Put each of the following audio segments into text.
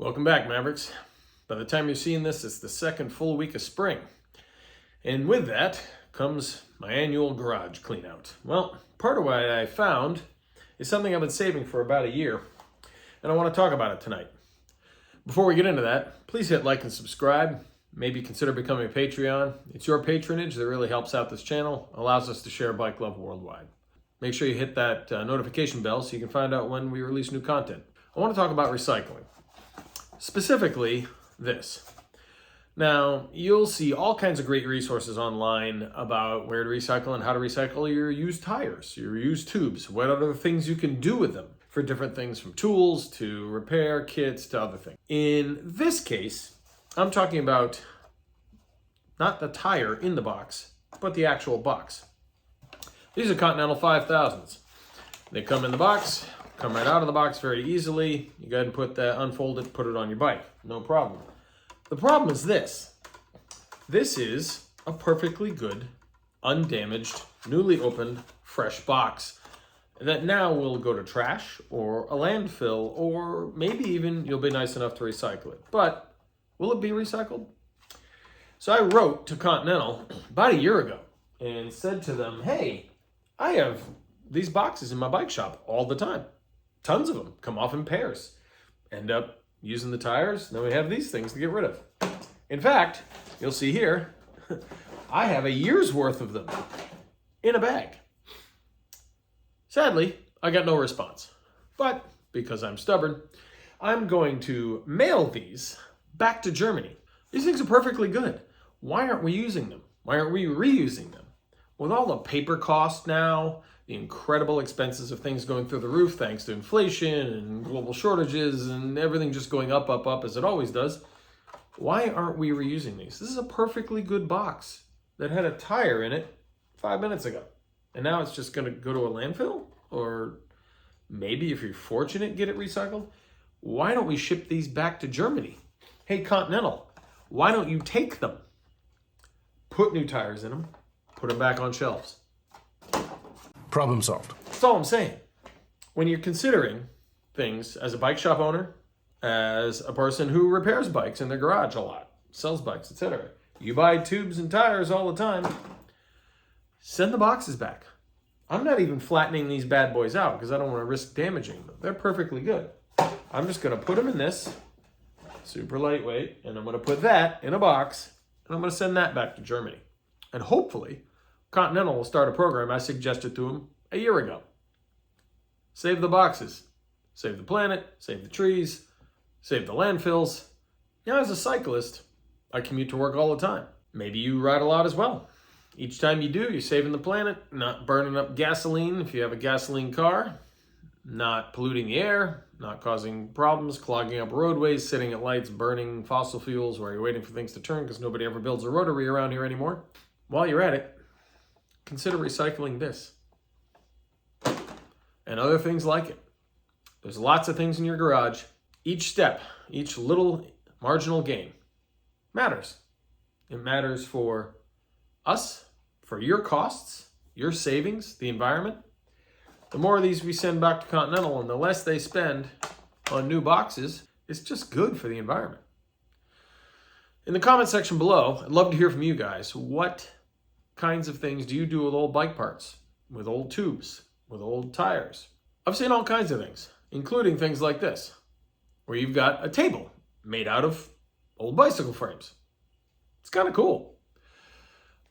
Welcome back, Mavericks. By the time you're seeing this, it's the second full week of spring. And with that comes my annual garage clean out. Well, part of what I found is something I've been saving for about a year, and I want to talk about it tonight. Before we get into that, please hit like and subscribe. Maybe consider becoming a Patreon. It's your patronage that really helps out this channel, allows us to share bike love worldwide. Make sure you hit that notification bell so you can find out when we release new content. I want to talk about recycling. Specifically, this. Now, you'll see all kinds of great resources online about where to recycle and how to recycle your used tires, your used tubes, what other things you can do with them for different things from tools to repair kits to other things. In this case, I'm talking about not the tire in the box, but the actual box. These are Continental 5000s. They come in the box, come right out of the box very easily. You go ahead and put that, unfold it, put it on your bike. No problem. The problem is this. This is a perfectly good, undamaged, newly opened, fresh box that now will go to trash or a landfill, or maybe even you'll be nice enough to recycle it. But will it be recycled? So I wrote to Continental about a year ago and said to them, hey, I have these boxes in my bike shop all the time. Tons of them come off in pairs. End up using the tires, then we have these things to get rid of. In fact, you'll see here, I have a year's worth of them in a bag. Sadly, I got no response. But because I'm stubborn, I'm going to mail these back to Germany. These things are perfectly good. Why aren't we using them? Why aren't we reusing them? With all the paper costs now, the incredible expenses of things going through the roof thanks to inflation and global shortages and everything just going up, up, up as it always does, why aren't we reusing these? This is a perfectly good box that had a tire in it 5 minutes ago. And now it's just going to go to a landfill? Or maybe if you're fortunate, get it recycled? Why don't we ship these back to Germany? Hey, Continental, why don't you take them, put new tires in them, put them back on shelves? Problem solved. That's all I'm saying. When you're considering things as a bike shop owner, as a person who repairs bikes in their garage a lot, sells bikes, etc., you buy tubes and tires all the time, send the boxes back. I'm not even flattening these bad boys out because I don't want to risk damaging them. They're perfectly good. I'm just going to put them in this, super lightweight, and I'm going to put that in a box, and I'm going to send that back to Germany. And hopefully, Continental will start a program I suggested to them a year ago. Save the boxes. Save the planet. Save the trees. Save the landfills. Now, as a cyclist, I commute to work all the time. Maybe you ride a lot as well. Each time you do, you're saving the planet, not burning up gasoline if you have a gasoline car, not polluting the air, not causing problems, clogging up roadways, sitting at lights, burning fossil fuels while you're waiting for things to turn because nobody ever builds a rotary around here anymore. While you're at it, consider recycling this and other things like it. There's lots of things in your garage. Each step, each little marginal gain matters. It matters for us, for your costs, your savings, the environment. The more of these we send back to Continental and the less they spend on new boxes, it's just good for the environment. In the comment section below, I'd love to hear from you guys. What kinds of things do you do with old bike parts, with old tubes, with old tires? I've seen all kinds of things, including things like this, where you've got a table made out of old bicycle frames. It's kind of cool.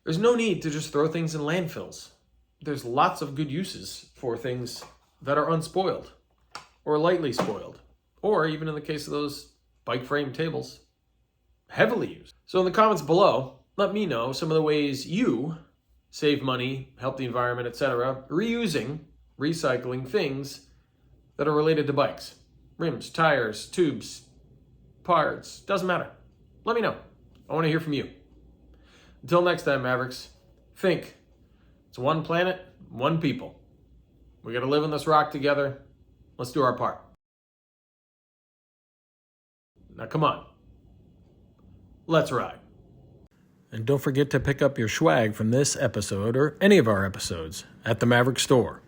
There's no need to just throw things in landfills. There's lots of good uses for things that are unspoiled or lightly spoiled, or even in the case of those bike frame tables, heavily used. So in the comments below, let me know some of the ways you save money, help the environment, etc., reusing, recycling things that are related to bikes. Rims, tires, tubes, parts, doesn't matter. Let me know. I want to hear from you. Until next time, Mavericks, think. It's one planet, one people. We got to live on this rock together. Let's do our part. Now come on. Let's ride. And don't forget to pick up your swag from this episode or any of our episodes at the Maverick Store.